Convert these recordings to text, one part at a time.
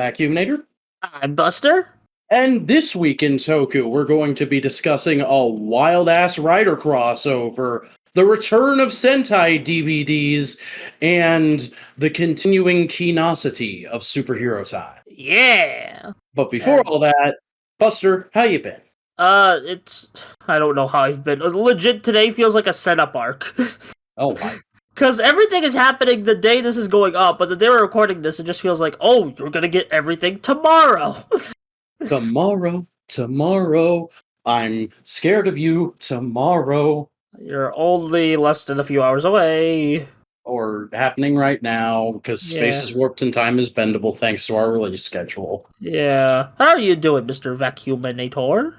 Vacuumnator. I'm Buster. And this week in Toku, we're going to be discussing a wild-ass Rider crossover, the return of Sentai DVDs, and the continuing keenosity of superhero time. Yeah. But before all that, Buster, how you been? I don't know how I've been. Legit, today feels like a setup arc. Oh my. Because everything is happening the day this is going up, but the day we're recording this, it just feels like, oh, you're gonna get everything tomorrow. Tomorrow, I'm scared of you tomorrow. You're only less than a few hours away. Or happening right now, because space Yeah. is warped and time is bendable thanks to our release schedule. Yeah. How are you doing, Mr. Vacuumnator?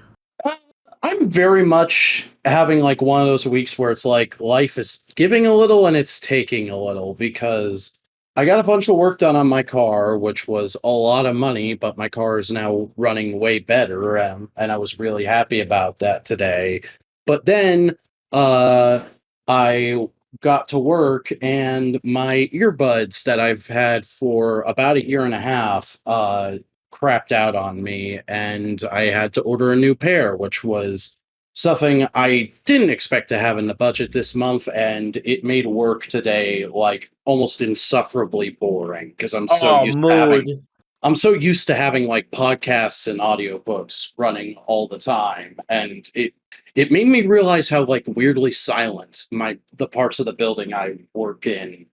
I'm very much having like one of those weeks where it's like life is giving a little and it's taking a little, because I got a bunch of work done on my car, which was a lot of money, but my car is now running way better, and I was really happy about that today. But then I got to work and my earbuds that I've had for about a year and a half crapped out on me, and I had to order a new pair, which was something I didn't expect to have in the budget this month, and it made work today like almost insufferably boring because I'm so used to having like podcasts and audiobooks running all the time, and it made me realize how like weirdly silent the parts of the building I work in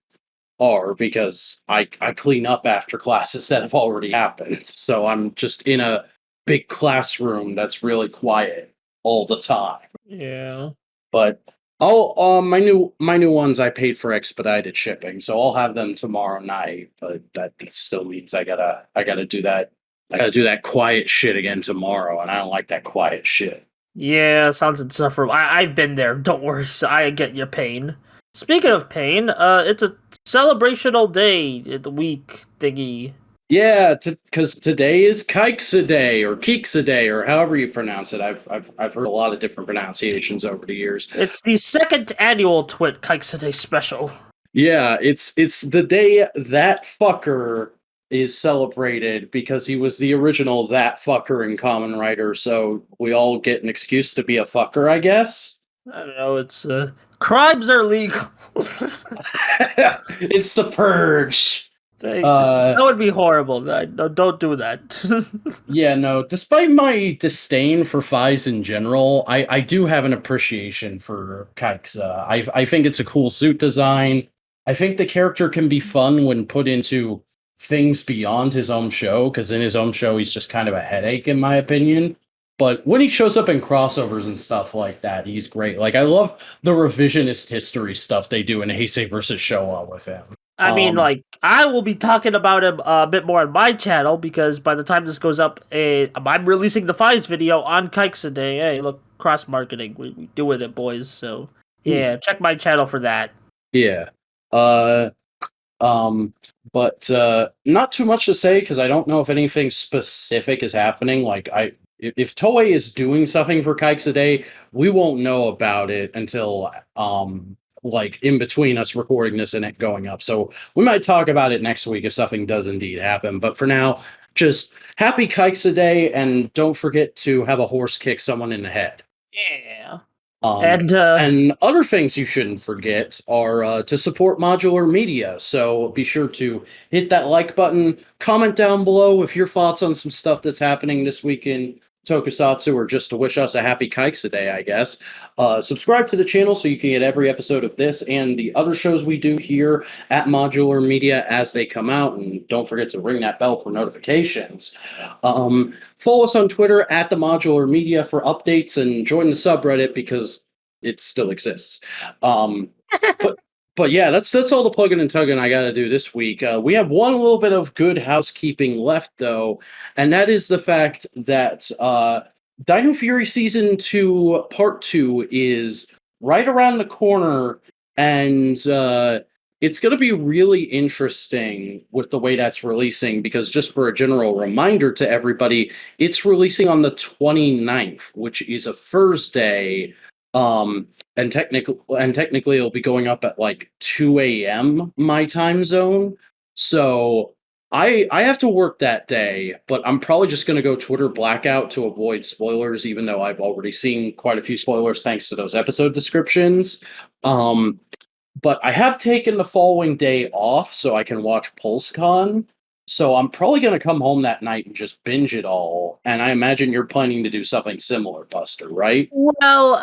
are, because I clean up after classes that have already happened. So I'm just in a big classroom that's really quiet all the time. Yeah. But my new ones I paid for expedited shipping, so I'll have them tomorrow night. But that still means I gotta do that. I gotta do that quiet shit again tomorrow, and I don't like that quiet shit. Yeah, sounds insufferable. I've been there. Don't worry. So I get your pain. Speaking of pain, it's a celebrational day, the week thingy. Yeah, because today is Kiksa Day or Kiksa Day or however you pronounce it. I've heard a lot of different pronunciations over the years. It's the second annual TWIT Kiksa Day special. Yeah, it's the day that fucker is celebrated, because he was the original that fucker in Kamen Rider, so we all get an excuse to be a fucker, I guess. I don't know, it's, crimes are legal. It's the purge. That would be horrible. No, don't do that. Yeah, no, despite my disdain for Fies in general, I do have an appreciation for Kiksa. I think it's a cool suit design. I think the character can be fun when put into things beyond his own show, because in his own show he's just kind of a headache, in my opinion. But when he shows up in crossovers and stuff like that, he's great. Like, I love the revisionist history stuff they do in Heisei vs. Showa with him. I mean, like, I will be talking about him a bit more on my channel, because by the time this goes up, I'm releasing the Fies video on Kiksa Day. Hey, look, cross-marketing. We doing it, boys. So, yeah, check my channel for that. Yeah. But not too much to say, because I don't know if anything specific is happening. Like, if Toei is doing something for Kikes a Day, we won't know about it until like in between us recording this and it going up. So we might talk about it next week if something does indeed happen. But for now, just happy Kikes a Day, and don't forget to have a horse kick someone in the head. Yeah. And other things you shouldn't forget are to support Modular Media. So be sure to hit that like button, comment down below with your thoughts on some stuff that's happening this week in Tokusatsu, or just to wish us a happy Kikes a Day, I guess. Subscribe to the channel so you can get every episode of this and the other shows we do here at Modular Media as they come out. And don't forget to ring that bell for notifications. Follow us on Twitter at the Modular Media for updates, and join the subreddit because it still exists. But yeah, that's all the plugging and tugging I got to do this week. We have one little bit of good housekeeping left, though, and that is the fact that Dino Fury Season 2 Part 2 is right around the corner, and it's going to be really interesting with the way that's releasing, because just for a general reminder to everybody, it's releasing on the 29th, which is a Thursday. And technically it'll be going up at like 2 a.m. my time zone. So I have to work that day, but I'm probably just going to go Twitter blackout to avoid spoilers, even though I've already seen quite a few spoilers thanks to those episode descriptions. Um, but I have taken the following day off so I can watch Pulsecon. So I'm probably going to come home that night and just binge it all. And I imagine you're planning to do something similar, Buster, right? Well,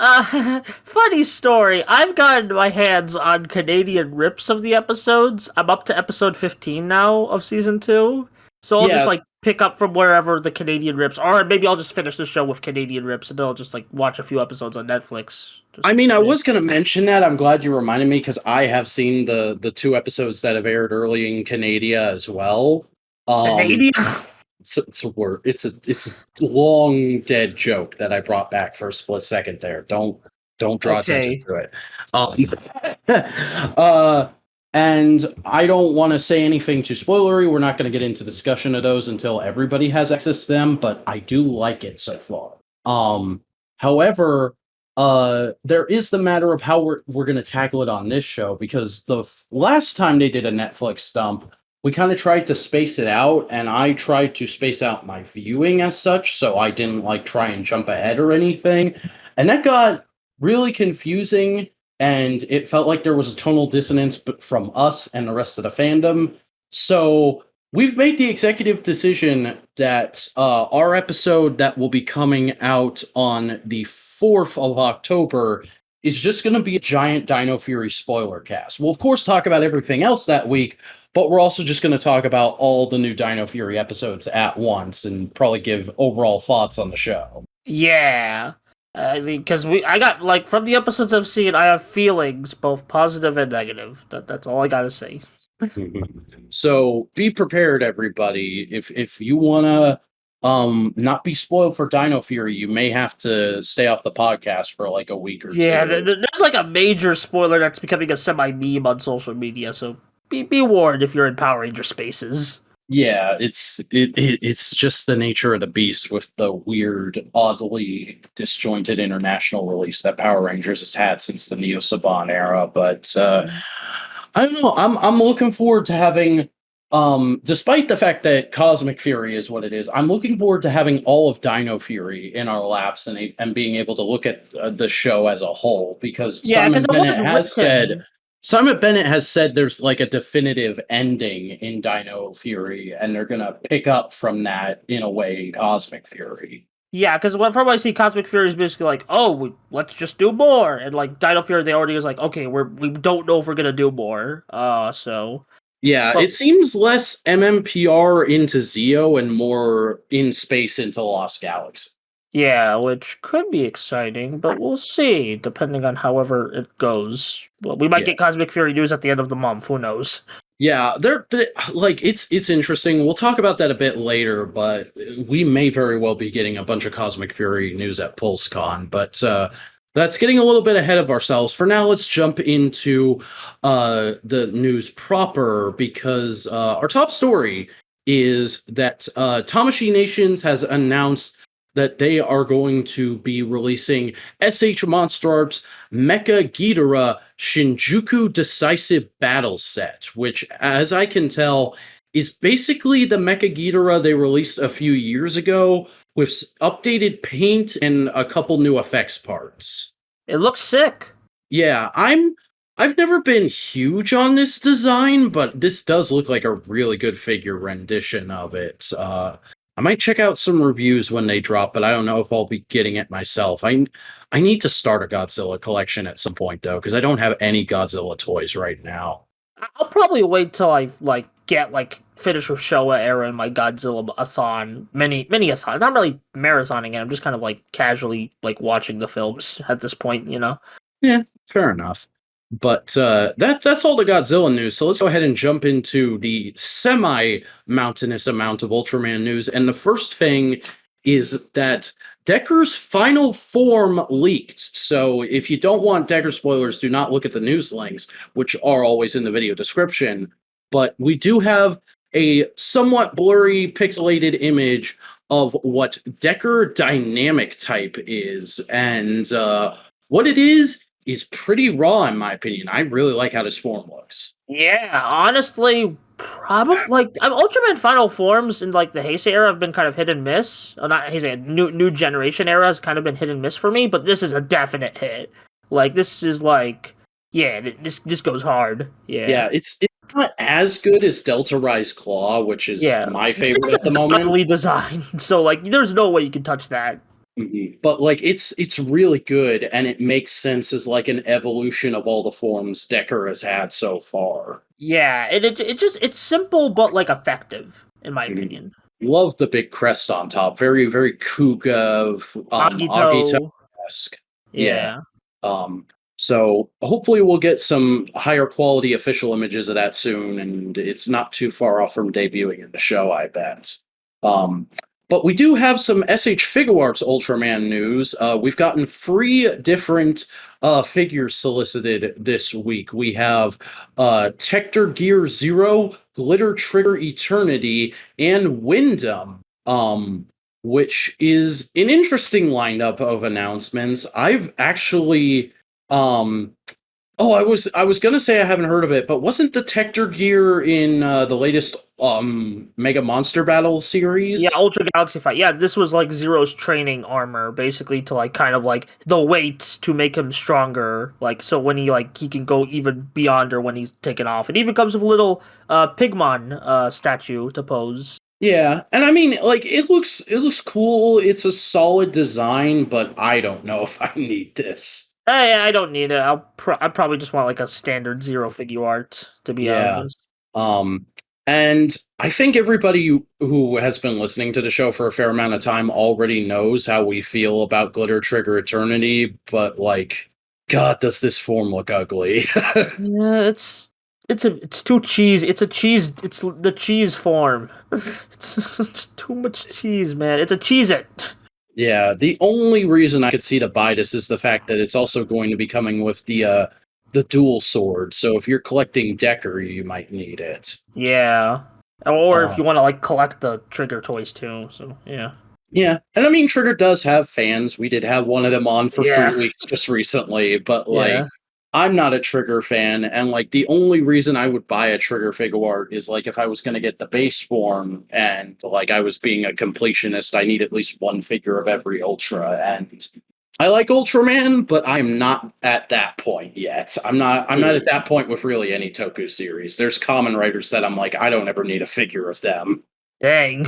funny story. I've gotten my hands on Canadian rips of the episodes. I'm up to episode 15 now of season 2. So I'll just Yeah, like pick up from wherever the Canadian rips are, or maybe I'll just finish the show with Canadian rips and then I'll just like watch a few episodes on Netflix. I mean, I was going to mention that. I'm glad you reminded me because I have seen the 2 episodes that have aired early in Canada as well. Um, Canadian? it's a word. It's a long dead joke that I brought back for a split second there. Don't draw attention Okay. to it. Um, uh, and I don't want to say anything too spoilery. We're not going to get into discussion of those until everybody has access to them. But I do like it so far. However, there is the matter of how we're going to tackle it on this show because the last time they did a Netflix dump, we kind of tried to space it out, and I tried to space out my viewing as such, so I didn't like try and jump ahead or anything, and that got really confusing, and it felt like there was a tonal dissonance from us and the rest of the fandom. So we've made the executive decision that our episode that will be coming out on the 4th of October is just going to be a giant Dino Fury spoiler cast. We'll, of course, talk about everything else that week, but we're also just going to talk about all the new Dino Fury episodes at once and probably give overall thoughts on the show. Yeah. Because I got like from the episodes I've seen, I have feelings both positive and negative. That's all I gotta say. So be prepared, everybody. If you wanna not be spoiled for Dino Fury, you may have to stay off the podcast for like a week or Yeah, two. there's like a major spoiler that's becoming a semi meme on social media, so be warned if you're in Power Ranger spaces. Yeah, it's just the nature of the beast with the weird, oddly disjointed international release that Power Rangers has had since the Neo Saban era. But I don't know. I'm looking forward to having, despite the fact that Cosmic Fury is what it is, I'm looking forward to having all of Dino Fury in our laps and being able to look at the show as a whole because Yeah, because it was written. Simon Bennett has said there's like a definitive ending in Dino Fury, and they're gonna pick up from that in a way in Cosmic Fury. Yeah, because from what I see, Cosmic Fury is basically like, oh, let's just do more, and like Dino Fury, they already was like, okay, we don't know if we're gonna do more. So Yeah, but it seems less MMPR into Zeo and more in space into Lost Galaxy. yeah, which could be exciting, but we'll see, depending on however it goes. Well, we might Yeah. get Cosmic Fury news at the end of the month. Who knows? Yeah, like it's interesting. We'll talk about that a bit later, but we may very well be getting a bunch of Cosmic Fury news at Pulsecon. But that's getting a little bit ahead of ourselves. For now, let's jump into the news proper because our top story is that Tamashii Nations has announced that they are going to be releasing S.H.MonsterArts Mecha Ghidorah Shinjuku Decisive Battle Set, which, as I can tell, is basically the Mecha Ghidorah they released a few years ago with updated paint and a couple new effects parts. It looks sick. Yeah, I've never been huge on this design, but this does look like a really good figure rendition of it. I might check out some reviews when they drop, but I don't know if I'll be getting it myself. I need to start a Godzilla collection at some point though, because I don't have any Godzilla toys right now. I'll probably wait till I like get like finish with Showa era and my Godzilla-a-thon, mini-a-thon. Not really marathoning it. I'm just kind of like casually like watching the films at this point, you know. Yeah, fair enough. But that's all the Godzilla news. So let's go ahead and jump into the semi-mountainous amount of Ultraman news. And the first thing is that Decker's final form leaked. So if you don't want Decker spoilers, do not look at the news links, which are always in the video description. But we do have a somewhat blurry, pixelated image of what Decker Dynamic Type is. And what it is pretty raw in my opinion. I really like how this form looks. Yeah, honestly, Probably like Ultraman Final Forms in like the Heisei era have been kind of hit and miss. Not Heisei, new generation era has kind of been hit and miss for me, but this is a definite hit. Like this is like yeah, this goes hard. Yeah. Yeah, it's not as good as Delta Rise Claw, which is Yeah. my favorite It's at the a moment. godly design. So like there's no way you can touch that. But like it's really good, and it makes sense as like an evolution of all the forms Decker has had so far. Yeah, it's simple but like effective in my Mhm. opinion. Love the big crest on top. Very, very Kuga, Agito Agito. esque. Yeah. Yeah. Um, so hopefully we'll get some higher quality official images of that soon, and it's not too far off from debuting in the show, I bet. Um, but we do have some S.H. Figuarts Ultraman news. We've gotten 3 different figures solicited this week. We have Tector Gear Zero, Glitter Trigger Eternity, and Windom. Which is an interesting lineup of announcements. I've actually oh, I was gonna say I haven't heard of it, but wasn't the Tector gear in the latest Mega Monster Battle Yeah, series? Ultra Galaxy Fight. Yeah, this was like Zero's training armor, basically to like kind of like the weights to make him stronger. Like so when he can go even beyond or when he's taken off. It even comes with a little Pigmon statue to pose. Yeah, and I mean, like it looks cool. It's a solid design, but I don't know if I need this. Hey, I don't need it. I probably just want like a standard Zero figure art, to be Yeah. honest. Um, and I think everybody who has been listening to the show for a fair amount of time already knows how we feel about Glitter Trigger Eternity, but like, God, does this form look ugly? Yeah, it's too cheese. It's a cheese. It's the cheese form. It's just too much cheese, man. It's a cheese it. Yeah, the only reason I could see to buy this is the fact that it's also going to be coming with the dual sword. So if you're collecting Decker, you might need it. Yeah. Or if Uh, you want to like collect the trigger toys too. So yeah. yeah, and I mean Trigger does have fans. We did have one of them on for Yeah. 3 weeks just recently, but like Yeah. I'm not a Trigger fan, and like the only reason I would buy a Trigger figure art is like if I was going to get the base form and like I was being a completionist, I need at least one figure of every Ultra, and I like Ultraman, but I'm not at that point yet. I'm not at that point with really any Toku series. There's Kamen Riders that I'm like I don't ever need a figure of them. Dang.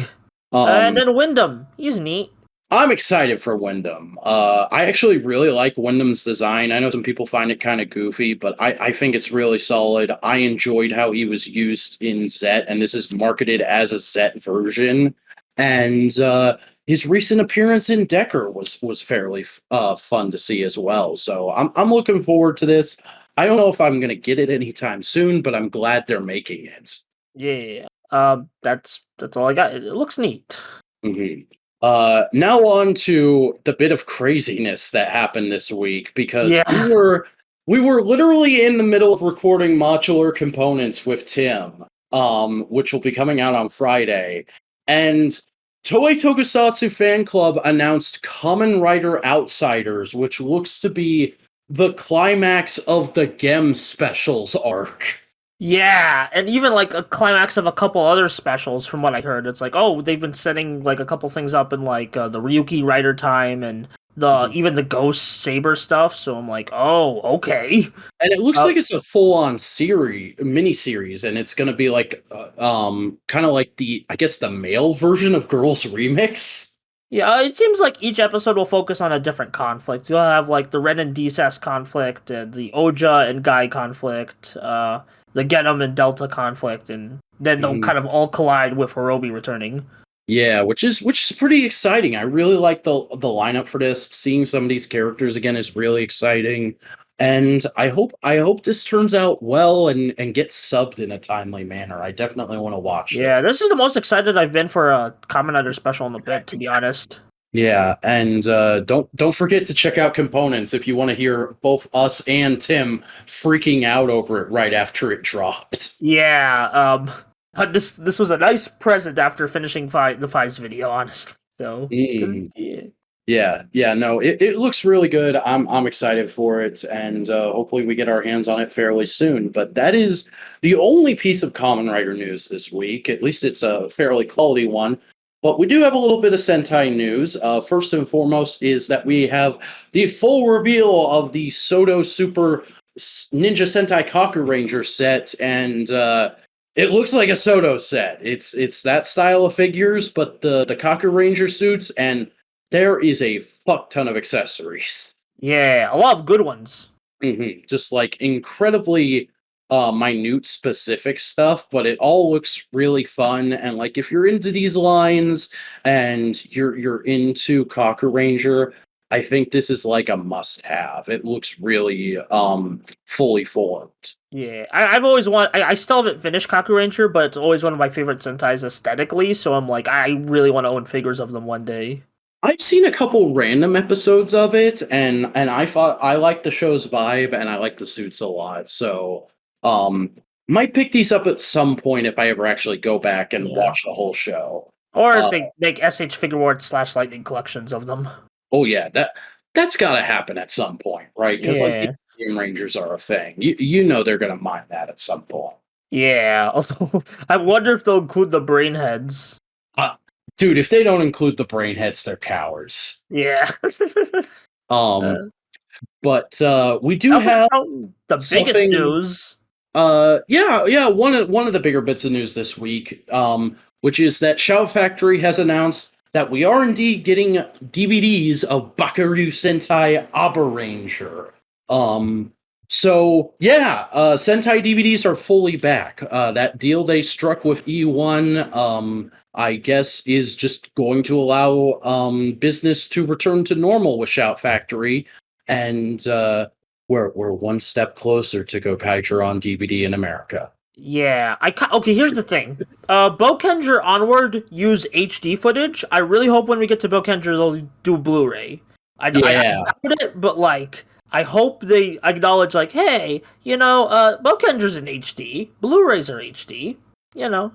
And Um, then Windom. He's neat. I'm excited for Windom. I actually really like Windom's design. I know some people find it kind of goofy, but I think it's really solid. I enjoyed how he was used in Zet, and this is marketed as a Zet version. And his recent appearance in Decker was fairly fun to see as well. So I'm looking forward to this. I don't know if I'm gonna get it anytime soon, but I'm glad they're making it. Yeah. That's all I got. It looks neat. Mhm. Now on to the bit of craziness that happened this week because we Yeah. were we were literally in the middle of recording modular components with Tim, which will be coming out on Friday, and Toei Tokusatsu Fan Club announced Kamen Rider Outsiders, which looks to be the climax of the Gem Specials arc. Yeah, and even like a climax of a couple other specials from what I heard. It's like, oh, they've been setting like a couple things up in like the Ryuki Rider time and the Mhm. even the Ghost Saber stuff. So I'm like, oh, okay. And it looks Uh, like it's a full-on mini series, and it's gonna be like, kind of like I guess the male version of Girls Remix. yeah, it seems like each episode will focus on a different conflict. You'll have like the Ren and Decess conflict, and the Oja and Guy conflict, the Genom and Delta conflict, and then they'll Mhm. kind of all collide with Hirobi returning. Yeah, which is pretty exciting. I really like the lineup for this. Seeing some of these characters again is really exciting, and I hope this turns out well and gets subbed in a timely manner. I definitely want to watch this. Yeah, this is the most excited I've been for a Kamen Rider special in a bit, to be honest. Yeah, and don't forget to check out Components if you want to hear both us and Tim freaking out over it right after it dropped. Yeah, this was a nice present after finishing the Fives video, honestly. So, cause Mm. yeah. Yeah, no, it looks really good. I'm excited for it, and hopefully we get our hands on it fairly soon. But that is the only piece of Kamen Rider news this week. At least it's a fairly quality one. But we do have a little bit of Sentai news. First and foremost is that we have the full reveal of the Soto Super Ninja Sentai Kakuranger set, and it looks like a Soto set. It's that style of figures, but the Kakuranger suits, and there is a fuck ton of accessories. Yeah, a lot of good ones. Just like incredibly minute specific stuff, but it all looks really fun. And like if you're into these lines and you're into Kakuranger, I think this is like a must have. It looks really fully formed. Yeah, I've always wanted. I still haven't finished Kakuranger, but it's always one of my favorite Sentais aesthetically. So I'm like, I really want to own figures of them one day. I've seen a couple random episodes of it, and I thought I like the show's vibe, and I like the suits a lot. So, might pick these up at some point if I ever actually go back and Yeah. watch the whole show. Or if they make S.H. Figuarts / Lightning collections of them. Oh yeah, that's got to happen at some point, right? Because like Yeah. Game Rangers are a thing. You know they're gonna mine that at some point. Yeah. Although I wonder if they'll include the brain heads. Uh, Dude, if they don't include the brainheads, they're cowards. Yeah. Um, Uh, but we do have the biggest something. news. Yeah. One of the bigger bits of news this week, which is that Shout Factory has announced that we are indeed getting DVDs of Bakuryu Sentai Abaranger. So yeah, Sentai DVDs are fully back. That deal they struck with E1, I guess, is just going to allow business to return to normal with Shout Factory, and we're one step closer to Gokaiger on DVD in America. Yeah, okay. Here's the thing. Bokenger Onward use HD footage. I really hope when we get to Bokenger they'll do Blu-ray. I Yeah, doubt it, but like I hope they acknowledge like, hey, Bokenger's in HD. Blu-rays are HD. You know.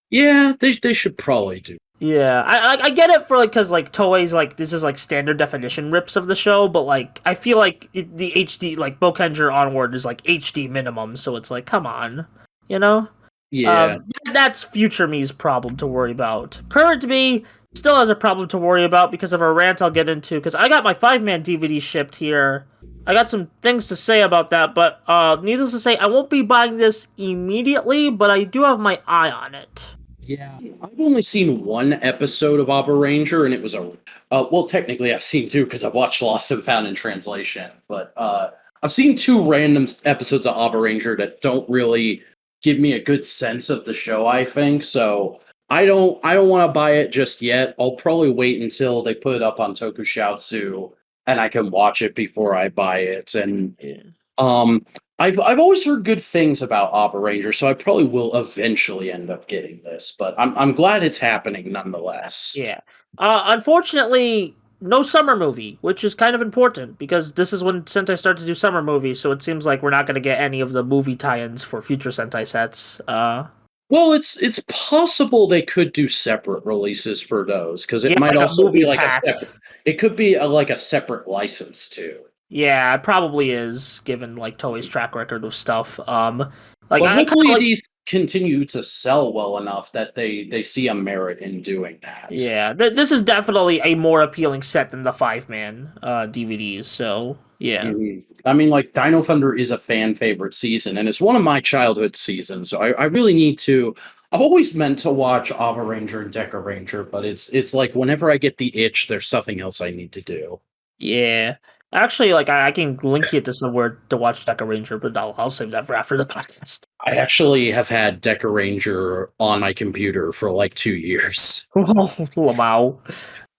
yeah, they should probably do. Yeah, I get it for like because like Toei's like this is like standard definition rips of the show, but like I feel like the HD like Bokenger Onward is like HD minimum, so it's like come on, you know. Yeah, That's future me's problem to worry about. Current me still has a problem to worry about because of a rant I'll get into. Because I got my 5-man DVD shipped here. I got some things to say about that, but needless to say, I won't be buying this immediately, but I do have my eye on it. yeah. I've only seen one episode of Abaranger, and it was a well, technically I've seen two because I've watched Lost and Found in translation, but I've seen two random episodes of Abaranger that don't really give me a good sense of the show, I think. So I don't want to buy it just yet. I'll probably wait until they put it up on Tokushoutsu and I can watch it before I buy it. And Yeah. um I've always heard good things about Abaranger, so I probably will eventually end up getting this, but I'm glad it's happening nonetheless. Yeah. Unfortunately, no summer movie, which is kind of important because this is when Sentai start to do summer movies, so it seems like we're not going to get any of the movie tie-ins for future Sentai sets. Well, it's possible they could do separate releases for those because it Yeah, might like a also be movie like a pack. separate. It could be like a separate license too. Yeah, it probably is, given like Toei's track record of stuff. Like But I kind of hopefully like. these continue to sell well enough that they see a merit in doing that. Yeah, this is definitely a more appealing set than the 5-man DVDs. So yeah. I mean, like Dino Thunder is a fan favorite season, and it's one of my childhood seasons. So I really need to. I've always meant to watch Avaranger and Decaranger, but it's like whenever I get the itch, there's something else I need to do. Yeah. Actually, like I can link you to somewhere to watch Ranger, but I'll save that for after the podcast. I actually have had Decaranger on my computer for like 2 years. Lamau.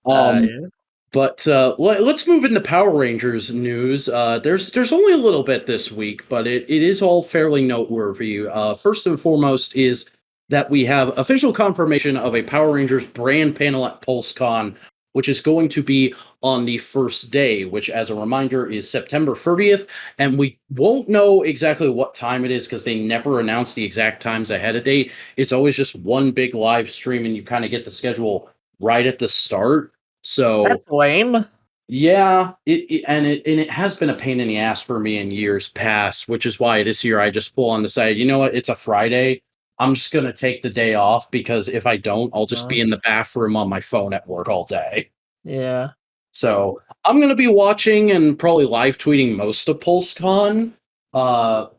Um, Yeah. But let's move into Power Rangers news. There's only a little bit this week, but it is all fairly noteworthy. First and foremost is that we have official confirmation of a Power Rangers brand panel at Pulsecon, which is going to be on the first day, which, as a reminder, is September 30th. And we won't know exactly what time it is because they never announce the exact times ahead of date. It's always just one big live stream, and you kind of get the schedule right at the start. So That's lame. yeah, it has been a pain in the ass for me in years past, which is why this year I just full on decided, you know what, it's a Friday. I'm just gonna take the day off because if I don't, I'll just be in the bathroom on my phone at work all day. Yeah. So I'm gonna be watching and probably live tweeting most of Pulsecon.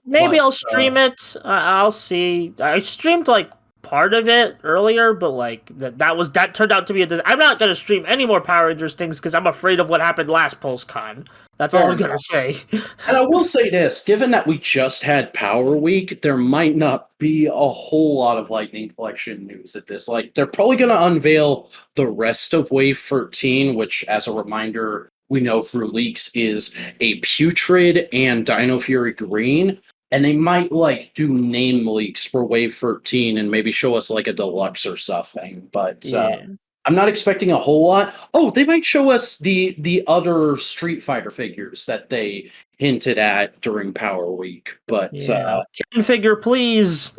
Maybe But I'll stream it. I'll see. I streamed like part of it earlier, but like that turned out to be I'm not gonna stream any more Power Rangers things because I'm afraid of what happened last PulseCon. That's all fair I'm gonna enough. say. And I will say this, given that we just had Power Week, there might not be a whole lot of Lightning Collection news at this. Like, they're probably going to unveil the rest of Wave 13, which, as a reminder, we know through leaks is a Putrid and Dino Fury Green. And they might, like, do name leaks for Wave 13 and maybe show us, like, a deluxe or something. But Yeah. I'm not expecting a whole lot. Oh, they might show us the other Street Fighter figures that they hinted at during Power Week, but Yeah. Ken figure, please.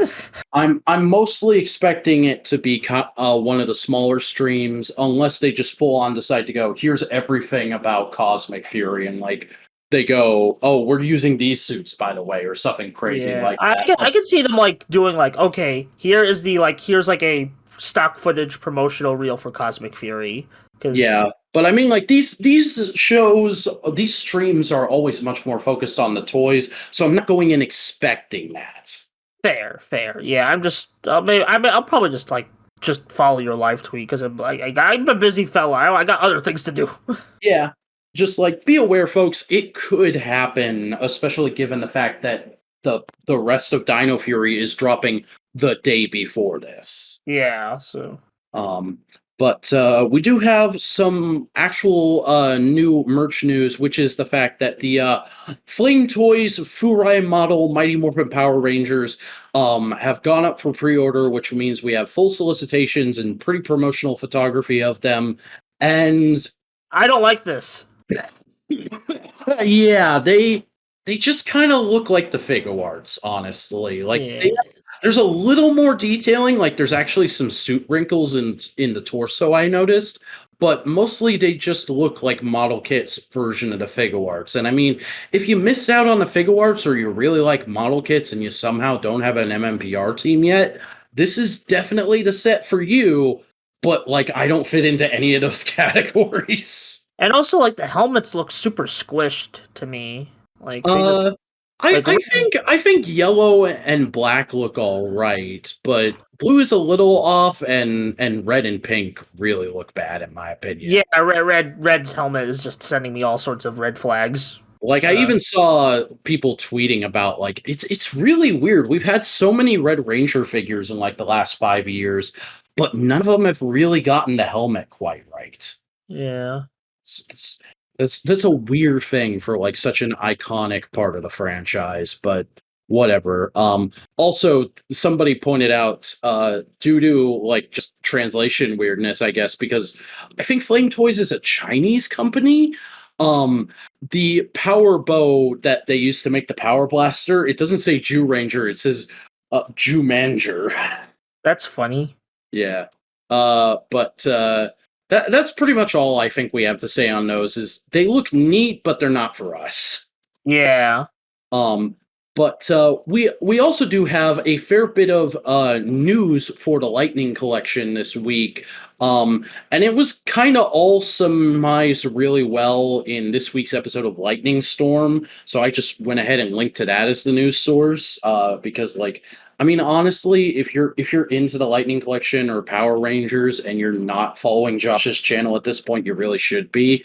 I'm mostly expecting it to be one of the smaller streams, unless they just full on decide to go, here's everything about Cosmic Fury, and like they go, oh, we're using these suits by the way, or something crazy Yeah. like that. I can see them like doing like, okay, here's like a stock footage promotional reel for Cosmic Fury. Yeah, but I mean, like these shows, these streams are always much more focused on the toys, so I'm not going in expecting that. Fair. Yeah, I'll probably just follow your live tweet because I'm a busy fella. I got other things to do. Yeah, just like be aware, folks. It could happen, especially given the fact that the rest of Dino Fury is dropping the day before this. Yeah, so Um, but we do have some actual new merch news, which is the fact that the Flame Toys Furai model Mighty Morphin Power Rangers have gone up for pre-order, which means we have full solicitations and pretty promotional photography of them. And I don't like this. yeah, they just kind of look like the Figuarts, honestly. Like Yeah, there's a little more detailing, like there's actually some suit wrinkles in the torso I noticed, but mostly they just look like model kits version of the Figuarts. And I mean, if you missed out on the Figuarts or you really like model kits and you somehow don't have an MMPR team yet, this is definitely the set for you, but like I don't fit into any of those categories. and also like the helmets look super squished to me. Like they just Uh, I like I think I think yellow and black look all right, but blue is a little off, and red and pink really look bad in my opinion. yeah, red's helmet is just sending me all sorts of red flags. Like I even saw people tweeting about like it's really weird. We've had so many Red Ranger figures in like the last 5 years, but none of them have really gotten the helmet quite right. Yeah. It's- that's a weird thing for like such an iconic part of the franchise, but whatever. Also somebody pointed out due to like just translation weirdness, I guess, because I think Flame Toys is a Chinese company. Um the power bow that they used to make the power blaster, it doesn't say Jew Ranger, it says Jew Manger. That's funny. Yeah. But that's pretty much all I think we have to say on those. Is they look neat, but they're not for us. Yeah. Um, but we also do have a fair bit of news for the Lightning Collection this week. And it was kind of all surmised really well in this week's episode of Lightning Storm. So I just went ahead and linked to that as the news source because like I mean, honestly, if you're into the Lightning Collection or Power Rangers and you're not following Josh's channel at this point, you really should be,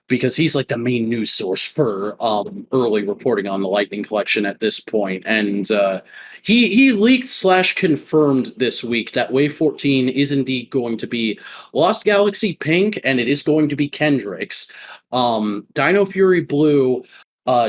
because he's like the main news source for early reporting on the Lightning Collection at this point. And he leaked slash confirmed this week that Wave 14 is indeed going to be Lost Galaxy Pink, and it is going to be Kendrick's, Dino Fury Blue,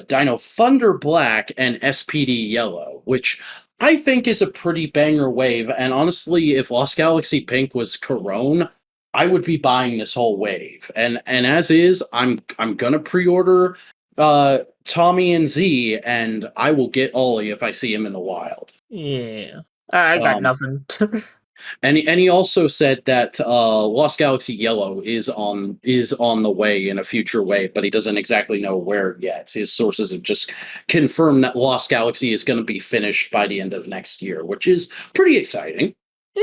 Dino Thunder Black, and SPD Yellow, which I think is a pretty banger wave. And honestly, if Lost Galaxy Pink was Corone, I would be buying this whole wave. And as is, I'm gonna pre-order Tommy and Z, and I will get Ollie if I see him in the wild. Yeah. I got Um, nothing. And he also said that Lost Galaxy Yellow is on the way in a future way, but he doesn't exactly know where yet. His sources have just confirmed that Lost Galaxy is going to be finished by the end of next year, which is pretty exciting. Yeah.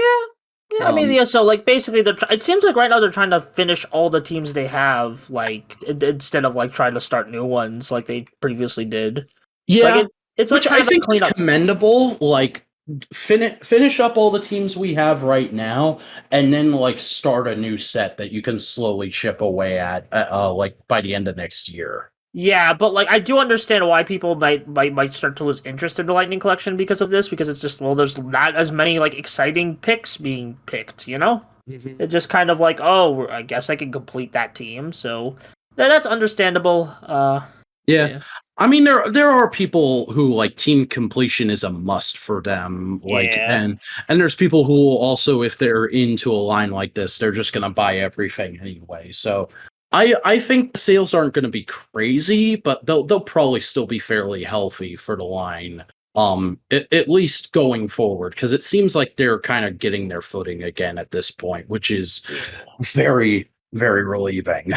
Yeah, I mean, yeah. So, like, basically, it seems like right now they're trying to finish all the teams they have, like, instead of like trying to start new ones, like they previously did. Yeah, Like, it's like which kind I of a think is cleanup. commendable. Like, finish up all the teams we have right now, and then like start a new set that you can slowly chip away at, like by the end of next year. Yeah, but like I do understand why people might start to lose interest in the Lightning Collection because of this, because it's just, well, there's not as many like exciting picks being picked, you know? Mhm. It's just kind of like, oh, I guess I can complete that team, so that's understandable. Yeah. Yeah. I mean, there are people who like team completion is a must for them, like, Yeah. and there's people who will also, if they're into a line like this, they're just gonna buy everything anyway. So I think the sales aren't gonna be crazy, but they'll probably still be fairly healthy for the line. At least going forward, because it seems like they're kind of getting their footing again at this point, which is Yeah. very, very relieving.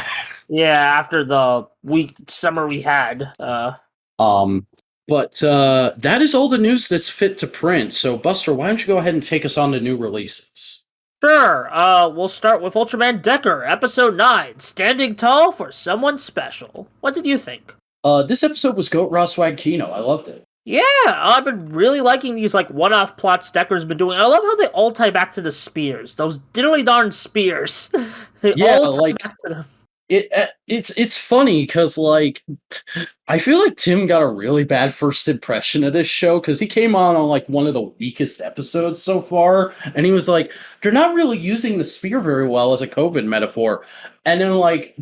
Yeah, after the summer we had. Um, but that is all the news that's fit to print. So, Buster, why don't you go ahead and take us on to new releases? Sure. We'll start with Ultraman Decker, episode 9, Standing Tall for Someone Special. What did you think? This episode was Goat Raw Swag Kino. I loved it. Yeah, I've been really liking these like one-off plots Decker's been doing. I love how they all tie back to the spears. Those diddly darn spears. They Yeah, all tie like back to them. it's funny because I feel like Tim got a really bad first impression of this show because he came on like one of the weakest episodes so far, and he was like, "They're not really using the spear very well as a COVID metaphor," and then like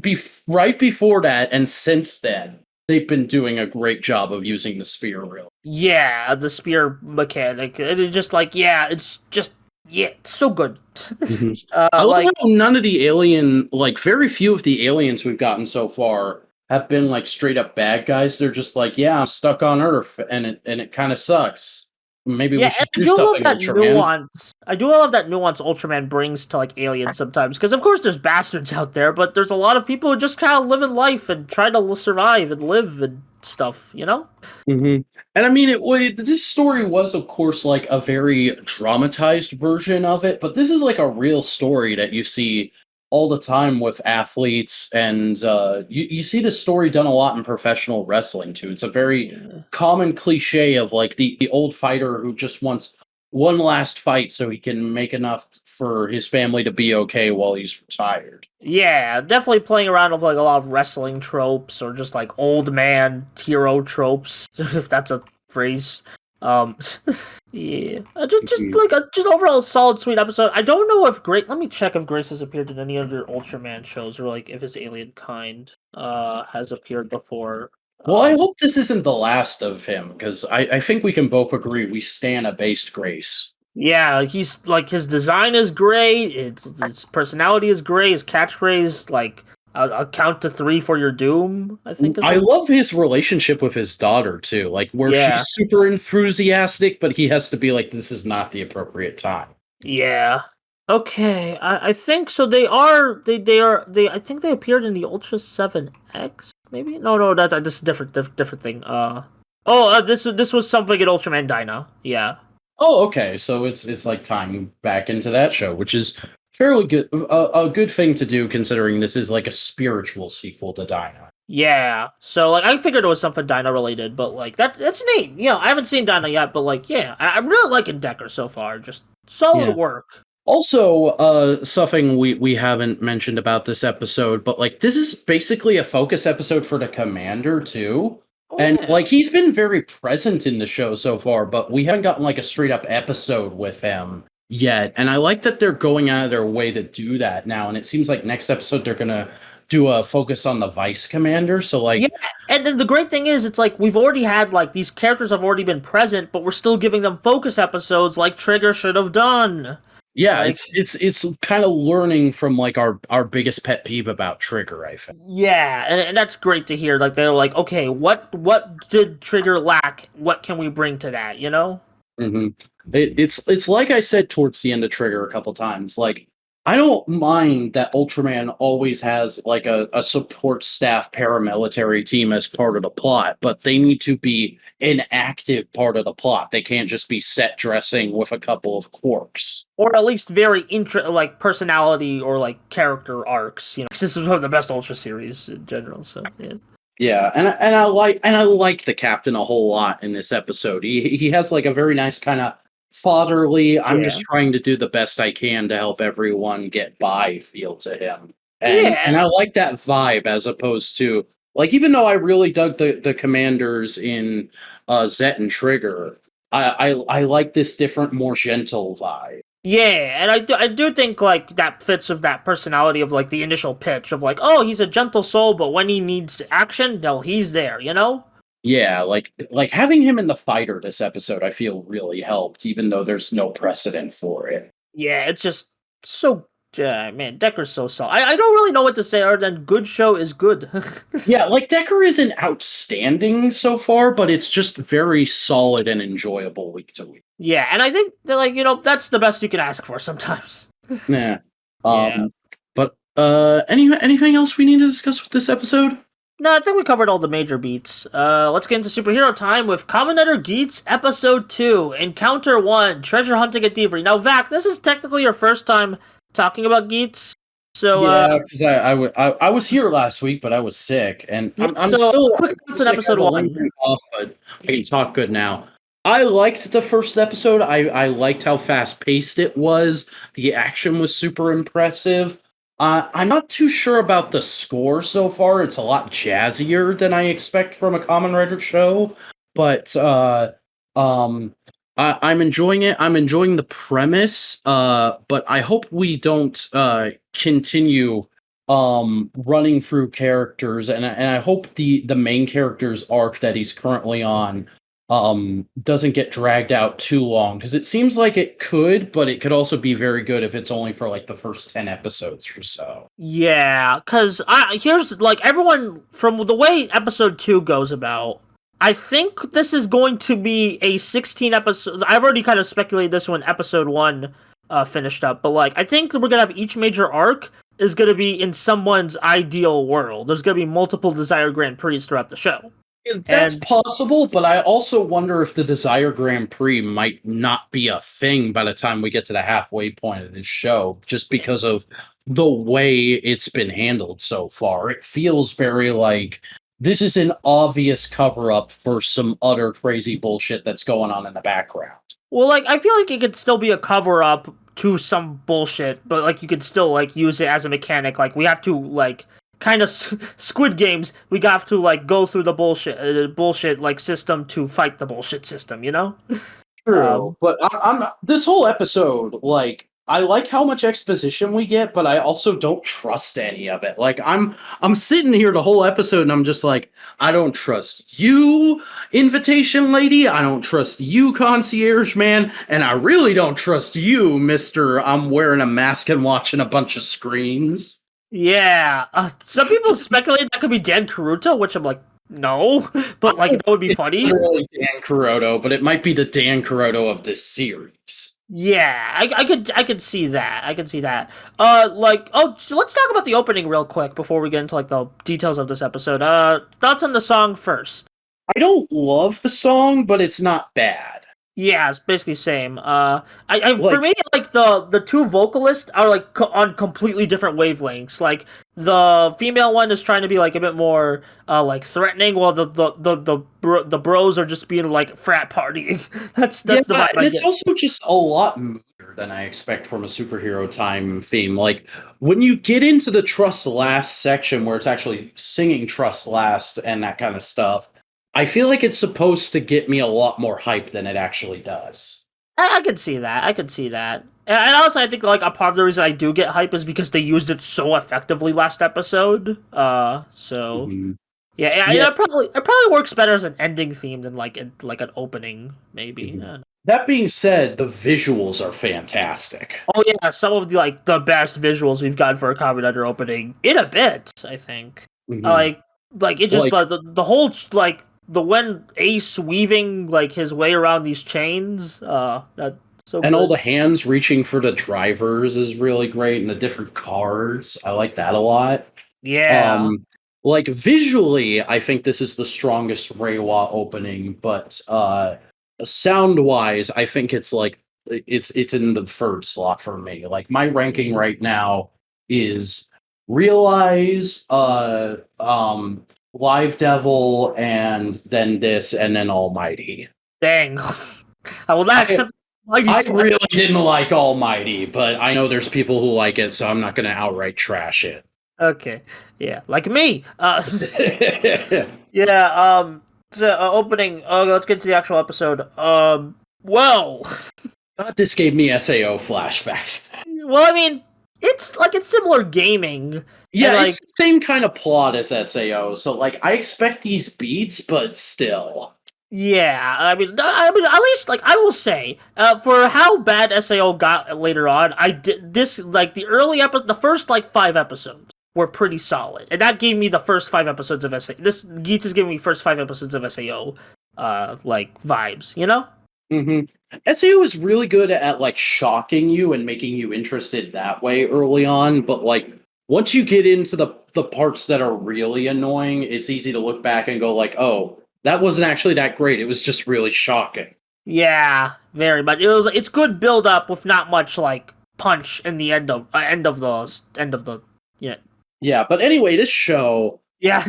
right before that and since then, they've been doing a great job of using the spear really. Yeah, the spear mechanic. It's just like, yeah, it's just, yeah, it's so good. Mhm. I love Like, how none of the like very few of the aliens we've gotten so far have been like straight up bad guys. They're just like, yeah, I'm stuck on Earth, and it kind of sucks. Maybe we yeah, and should I do do love something, that Ultraman. nuance. I do love that nuance Ultraman brings to like aliens sometimes. Because of course there's bastards out there, but there's a lot of people who just kind of live in life and try to survive and live and stuff. You know? Hmm. And I mean, this story was, of course, like a very dramatized version of it, but this is like a real story that you see all the time with athletes, and you see this story done a lot in professional wrestling too. It's a very Yeah. common cliche of like the old fighter who just wants one last fight so he can make enough for his family to be okay while he's retired. Yeah, definitely playing around with like a lot of wrestling tropes or just like old man hero tropes, if that's a phrase. Um, yeah, just Mhm. like a just overall solid, sweet episode. I don't know if Grace. Let me check if Grace has appeared in any other Ultraman shows or like if his alien kind has appeared before. Well, I Um, hope this isn't the last of him because I think we can both agree we stand a based Grace. yeah, he's like his design is great. His personality is great. His catchphrase like I'll count to 3 for your doom. I think is I one. love his relationship with his daughter too, like where Yeah. she's super enthusiastic, but he has to be like, this is not the appropriate time. Yeah. Okay. I think so. They I think they appeared in the Ultra 7X. Maybe no that's this is different thing. This was something in Ultraman Dyna. Yeah. Oh, okay, so it's like tying back into that show, which is fairly good, a good thing to do considering this is like a spiritual sequel to Dinah. Yeah. So like I figured it was something Dyna related, but like that's neat. You know, I haven't seen Dyna yet, but like yeah, I'm really liking Decker so far. Just solid Yeah. work. Also, something we haven't mentioned about this episode, but like this is basically a focus episode for the commander too. Oh And yeah. like he's been very present in the show so far, but we haven't gotten like a straight up episode with him yet. And I like that they're going out of their way to do that now. And it seems like next episode they're gonna do a focus on the vice commander. So Yeah, like and then the great thing is, it's like we've already had like these characters have already been present, but we're still giving them focus episodes like Trigger should have done. yeah, Like, it's kind of learning from like our biggest pet peeve about Trigger, I think. yeah, and that's great to hear. Like they're like, okay, what did Trigger lack? What can we bring to that? You know? hmm it's like I said towards the end of Trigger a couple times. Like, I don't mind that Ultraman always has like a support staff paramilitary team as part of the plot, but they need to be an active part of the plot. They can't just be set dressing with a couple of quirks. Or at least very like personality or like character arcs. You know, 'cause this is one of the best Ultra series in general. So yeah. Yeah, and I like the captain a whole lot in this episode. He has like a very nice kind of fatherly, I'm just Yeah. trying to do the best I can to help everyone get by feel to him. And Yeah. I like that vibe as opposed to like, even though I really dug the commanders in Zet and Trigger, I like this different, more gentle vibe. Yeah, and I do think like that fits with that personality of like the initial pitch of like, oh, he's a gentle soul, but when he needs action, no, he's there, you know? Yeah, like having him in the fighter this episode, I feel really helped, even though there's no precedent for it. Yeah, it's just so man, Decker's so solid. I don't really know what to say other than good show is good. Yeah, like Decker isn't outstanding so far, but it's just very solid and enjoyable week to week. Yeah, and I think that like, that's the best you can ask for sometimes. Yeah. Yeah. But anything else we need to discuss with this episode? No, I think we covered all the major beats. Let's get into superhero time with Kamen Rider Geats Episode 2, Encounter 1, Treasure Hunting at Thievery. Now, Vac, this is technically your first time talking about Geats. So, Yeah, because I was here last week, but I was sick, and yeah, I'm so still quick thoughts on sick. I have Episode a 1. lingering cough, but I can talk good now. I liked the first episode. I liked how fast paced it was. The action was super impressive. I'm not too sure about the score so far. It's a lot jazzier than I expect from a Kamen Rider show, but um, I'm enjoying it. I'm enjoying the premise. But I hope we don't continue running through characters, and I hope the main character's arc that he's currently on doesn't get dragged out too long, because it seems like it could, but it could also be very good if it's only for like the first 10 episodes or so. Yeah, because here's like everyone from the way Episode 2 goes about. I think this is going to be a 16 episode. I've already kind of speculated this when Episode 1 finished up, but like I think we're gonna have each major arc is gonna be in someone's ideal world. There's gonna be multiple Desire Grand Prix throughout the show. That's And possible, but I also wonder if the Desire Grand Prix might not be a thing by the time we get to the halfway point of this show, just because of the way it's been handled so far. It feels very like this is an obvious cover up for some other crazy bullshit that's going on in the background. well, like I feel like it could still be a cover up to some bullshit, but like you could still like use it as a mechanic. Like we have to like kind of Squid Games. We have to like go through the bullshit like system to fight the bullshit system. You know? True, Um, but I'm this whole episode, like, I like how much exposition we get, but I also don't trust any of it. Like, I'm sitting here the whole episode and I'm just like, I don't trust you, invitation lady. I don't trust you, concierge man, and I really don't trust you, Mister. I'm wearing a mask and watching a bunch of screens. yeah. Some people speculate that could be Dan Karuta, which I'm like, no, but like that would be It's funny. literally Dan Kuroto, but it might be the Dan Kuroto of this series. Yeah, I could see that. I could see that. Like, oh, so let's talk about the opening real quick before we get into like the details of this episode. Thoughts on the song first? I don't love the song, but it's not bad. Yeah, it's basically same. For Like, me, like the two vocalists are like on completely different wavelengths. Like the female one is trying to be like a bit more like threatening, while the bros are just being like frat partying. yeah, That's the vibe and I it's get. also just a lot moodier than I expect from a superhero time theme. Like, when you get into the Trust Last section where it's actually singing Trust Last and that kind of stuff, I feel like it's supposed to get me a lot more hype than it actually does. I could see that. I could see that. And also, I think like a part of the reason I do get hype is because they used it so effectively last episode. So Mhm. yeah, Yeah. it probably works better as an ending theme than like an opening maybe. Mhm. That being said, the visuals are fantastic. Oh yeah, some of the like the best visuals we've gotten for a Kamen Rider opening in a bit. I think Mhm. like it just Like, the whole like when Ace weaving like his way around these chains, that's so And all good. the hands reaching for the drivers is really great, and the different cards. I like that a lot. Yeah, Um, like visually, I think this is the strongest Reiwa opening, but sound wise, I think it's like it's in the third slot for me. Like my ranking right now is Realize, Live Devil, and then this, and then Almighty. dang. I will not I accept Mighty I Slap. really didn't like Almighty, but I know there's people who like it, so I'm not going to outright trash it. Okay, yeah, like me. Yeah. So opening. Let's get to the actual episode. Well, God, this gave me SAO flashbacks. well, I mean, it's similar gaming, and Yeah, like it's the same kind of plot as SAO, so like I expect these beats, but still. yeah, I mean, at least like I will say, for how bad Sao got later on, I did this like the first like 5 episodes were pretty solid, and that gave me the first 5 episodes of Sao. This Geats is giving me first 5 episodes of Sao, like vibes, you know? SAO is really good at like shocking you and making you interested that way early on, but like once you get into the parts that are really annoying, it's easy to look back and go like, "Oh, that wasn't actually that great. It was just really shocking." Yeah, very much. It's good build up with not much like punch in the end of the yeah. Yeah, but anyway, this show, Yeah.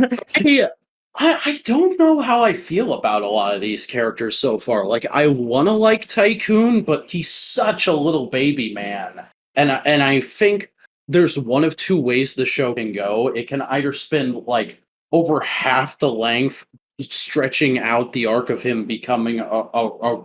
I, I don't know how I feel about a lot of these characters so far. Like, I want to like Tycoon, but he's such a little baby man, and I think there's one of two ways the show can go. It can either spend like over half the length stretching out the arc of him becoming a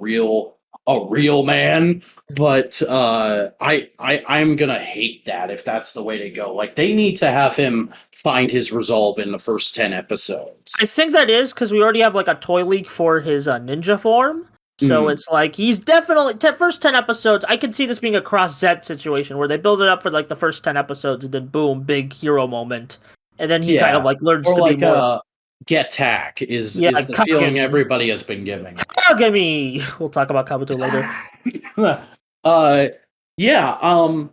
real man, but I'm gonna hate that if that's the way to go. Like they need to have him find his resolve in the first 10 episodes. I think that is because we already have like a toy leak for his ninja form. So Mm, it's like he's definitely first 10 episodes. I could see this being a cross Z situation where they build it up for like the first 10 episodes and then boom, big hero moment, and then he kind of yeah. like learns Or to be like more Get Tack yeah is the feeling Kagami. everybody has been giving. Kagami. We'll talk about Kabuto later. uh yeah,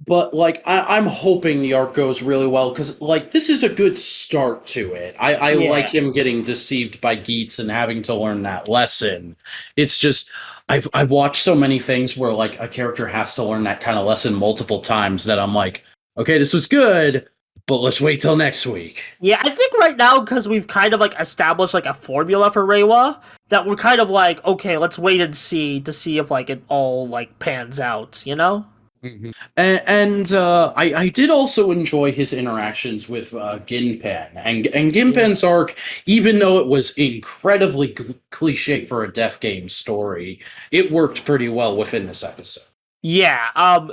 but like I'm hoping the arc goes really well because like this is a good start to it. I like Yeah. him getting deceived by Geats and having to learn that lesson. It's just I've watched so many things where like a character has to learn that kind of lesson multiple times that I'm like, okay, this was good, but let's wait till next week. Yeah, I think right now because we've kind of like established like a formula for Reiwa that we're kind of like okay, let's wait and see to see if like it all like pans out, you know? I did also enjoy his interactions with Ginpen and Yeah. Ginpen's arc, even though it was incredibly cliche for a Death Game story, it worked pretty well within this episode. Yeah, I'm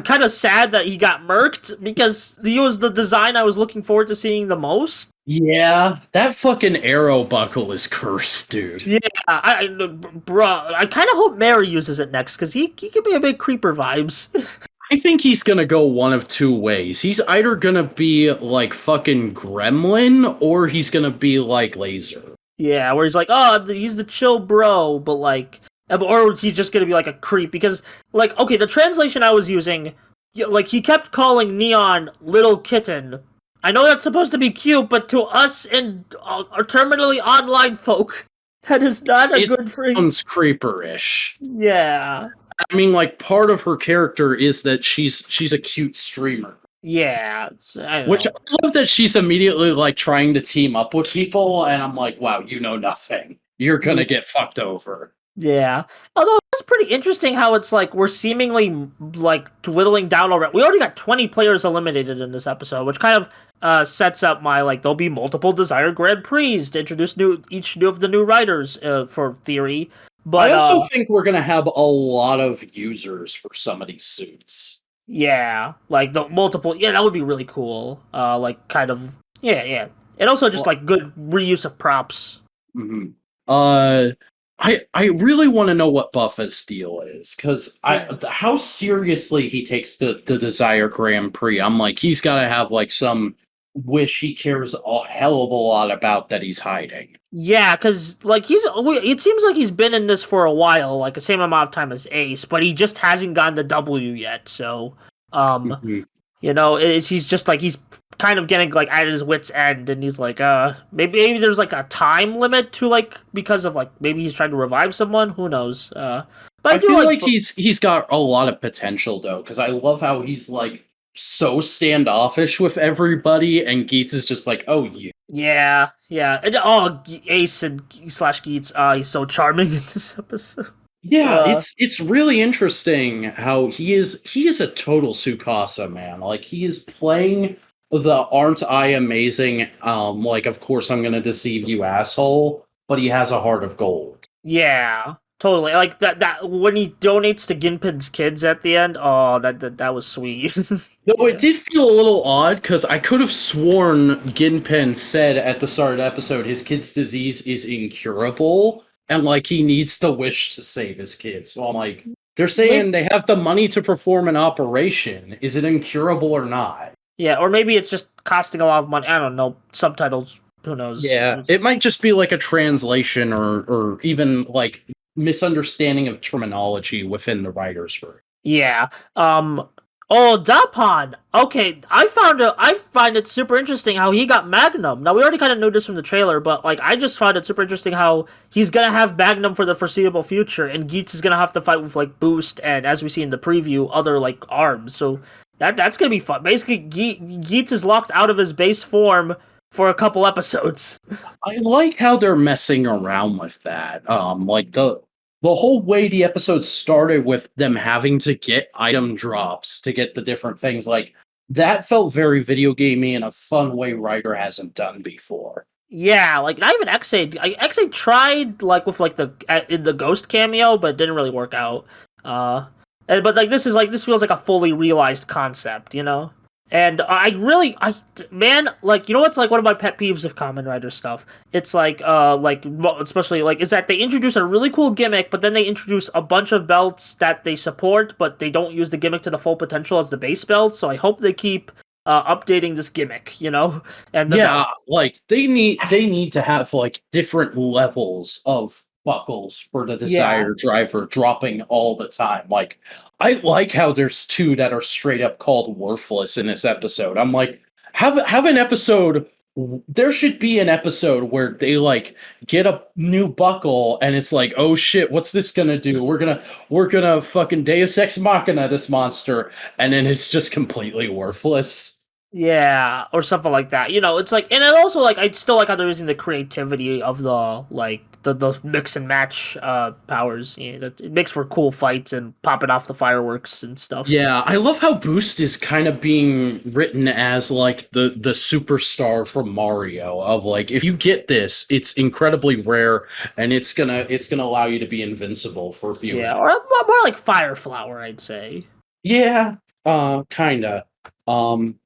kind of sad that he got murked because he was the design I was looking forward to seeing the most. Yeah, that fucking arrow buckle is cursed, dude. Yeah, bruh, I kind of hope Mary uses it next because he could be a big creeper vibes. I think he's gonna go one of two ways. He's either gonna be like fucking Gremlin, or he's gonna be like Laser. Yeah, where he's like, oh, he's the chill bro, but like, or he's just gonna be like a creep because, like, okay, the translation I was using, like, he kept calling Neon little kitten. I know that's supposed to be cute, but to us and our terminally online folk, that is not a It good phrase. sounds creeperish. Yeah, I mean, like part of her character is that she's a cute streamer. yeah, I don't Which know. I love that she's immediately like trying to team up with people, and I'm like, wow, you know nothing. You're gonna get fucked over. Yeah. Although it's pretty interesting how it's like we're seemingly like dwindling down already. We already got 20 players eliminated in this episode, which kind of sets up my like there'll be multiple Desire Grand Prix to introduce each new of the new riders for theory. I But also think we're gonna have a lot of users for some of these suits. yeah, like the multiple yeah, that would be really cool. Like kind of yeah. And also just Well, like good reuse of props. mhm. Uh, I really want to know what Buffa's deal is because Yeah. how seriously he takes the Desire Grand Prix. I'm like, he's got to have like some wish he cares a hell of a lot about that he's hiding. Yeah, because like it seems like he's been in this for a while, like the same amount of time as Ace, but he just hasn't gotten the W yet. So, um, Mhm. he's just like he's kind of getting like at his wits end, and he's like, maybe there's like a time limit to like because of like maybe he's trying to revive someone. Who knows? But I I do feel like, like he's got a lot of potential though, because I love how he's like so standoffish with everybody, and Geats is just like, oh, you. yeah, and Ace and slash Geats, he's so charming in this episode. Yeah, Uh, it's really interesting how he is a total Sukasa man. Like he is playing the aren't I amazing? Like of course I'm gonna deceive you, asshole. But he has a heart of gold. Yeah, totally. Like that when he donates to Ginpin's kids at the end. Oh, that was sweet. Though it Yeah. did feel a little odd because I could have sworn Ginpen said at the start of the episode his kid's disease is incurable and like he needs to wish to save his kids. So I'm like, they're saying Maybe, they have the money to perform an operation. Is it incurable or not? yeah, or maybe it's just costing a lot of money. I don't know. Subtitles. Who knows? Yeah, it might just be like a translation or even like misunderstanding of terminology within the writers' room. Yeah. Um. Oh, Dapan. Okay, I find it super interesting how he got Magnum. Now we already kind of knew this from the trailer, but like I just found it super interesting how he's gonna have Magnum for the foreseeable future, and Geats is gonna have to fight with like Boost and, as we see in the preview, other like arms. So that's gonna be fun. Basically, Geats is locked out of his base form for a couple episodes. I like how they're messing around with that. Like the whole way the episode started with them having to get item drops to get the different things, like that felt very video gamey in a fun way Ryder hasn't done before. Yeah, like not even X8 tried like with like in the Ghost cameo, but it didn't really work out. But like this feels like a fully realized concept, you know. And I man, like you know what's like one of my pet peeves of Kamen Rider stuff. It's like especially like is that they introduce a really cool gimmick, but then they introduce a bunch of belts that they support, but they don't use the gimmick to the full potential as the base belt. So I hope they keep updating this gimmick, you know, and the Yeah, belt. like they need to have like different levels of buckles for the Yeah, desired driver dropping all the time. Like I like how there's two that are straight up called worthless in this episode. I'm like, have an episode. There should be an episode where they like get a new buckle and it's like, oh shit, what's this gonna do? We're gonna fucking Deus Ex Machina this monster, and then it's just completely worthless. yeah, or something like that. You know, it's like, and it also like I still like how they're using the creativity of the like those mix and match powers. You know, that it makes for cool fights and popping off the fireworks and stuff. Yeah, I love how Boost is kind of being written as like the superstar from Mario of like if you get this, it's incredibly rare and it's gonna allow you to be invincible for a few Yeah, minutes. or more like Fire Flower, I'd say. Yeah, kinda. Um,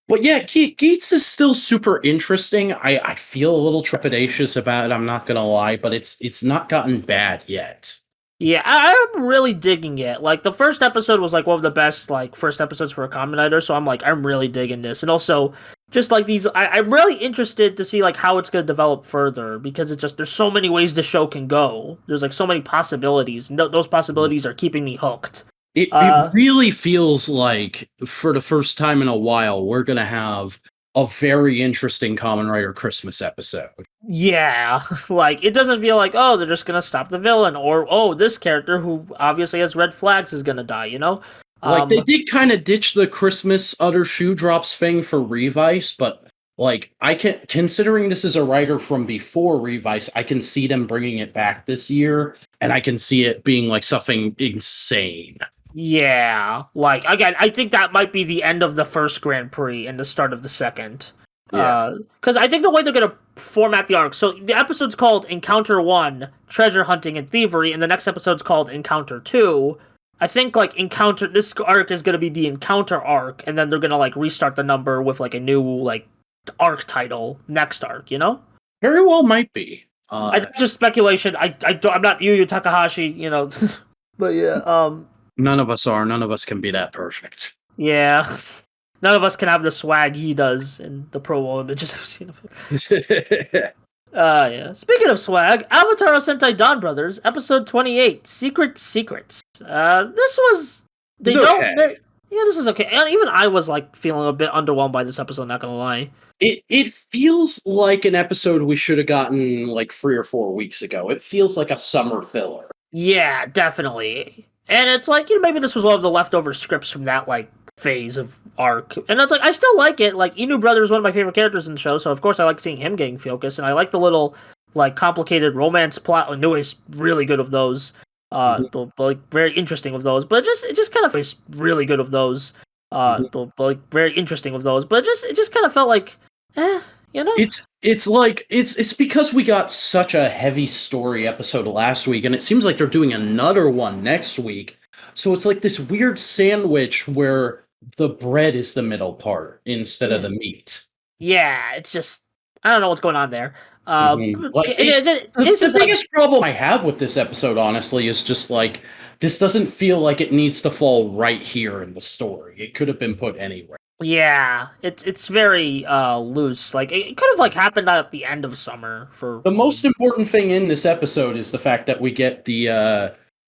but yeah, Geats is still super interesting. I feel a little trepidatious about it, I'm not gonna lie, but it's not gotten bad yet. Yeah, I'm really digging it. Like the first episode was like one of the best like first episodes for a Kamen Rider, so I'm like I'm really digging this, and also just like these, I'm really interested to see like how it's gonna develop further because it's just there's so many ways the show can go. There's like so many possibilities, and those possibilities are keeping me hooked. It Uh, really feels like for the first time in a while we're gonna have a very interesting Kamen Rider Christmas episode. yeah, like it doesn't feel like oh they're just gonna stop the villain or oh this character who obviously has red flags is gonna die, you know. Like they Um, did kind of ditch the Christmas other shoe drops thing for Revice, but like I can considering this is a writer from before Revice, I can see them bringing it back this year, and I can see it being like something insane. Yeah, like again, I think that might be the end of the first Grand Prix and the start of the second. Yeah. Because I think the way they're gonna format the arc. So the episode's called Encounter One: Treasure Hunting and Thievery, and the next episode's called Encounter Two. I think like Encounter this arc is gonna be the Encounter arc, and then they're gonna like restart the number with like a new like arc title next arc. You know, Very well might be. just speculation. I'm not Yu Yu Takahashi. You know, but yeah. None of us are. None of us can be that perfect. Yeah. None of us can have the swag he does in the promo images I've seen of him. Yeah. Speaking of swag, Avatar Sentai Dawn Brothers, episode 28, Secret Secrets. This was It's they don't. okay. Yeah, this is okay. And even I was like feeling a bit underwhelmed by this episode. Not gonna lie. It feels like an episode we should have gotten like 3 or 4 weeks ago. It feels like a summer filler. Yeah, definitely. And it's like, maybe this was one of the leftover scripts from that like phase of arc. And it's like I still like it. Like Inu Brother is one of my favorite characters in the show, so of course I like seeing him getting focused, and I like the little like complicated romance plot. Inui's really good of those. Mhm, Like very interesting of those. But it just kind of is really good of those. mhm. Like very interesting of those. But it just kind of felt like eh, you know? It's like it's because we got such a heavy story episode last week, and it seems like they're doing another one next week. So it's like this weird sandwich where the bread is the middle part instead of Yeah. the meat. Yeah, it's just I don't know what's going on there. Mhm. Like It's the just like biggest problem I have with this episode, honestly, is just like this doesn't feel like it needs to fall right here in the story. It could have been put anywhere. yeah, it's very loose. Like it could have like happened at the end of summer for The most important thing in this episode is the fact that we get the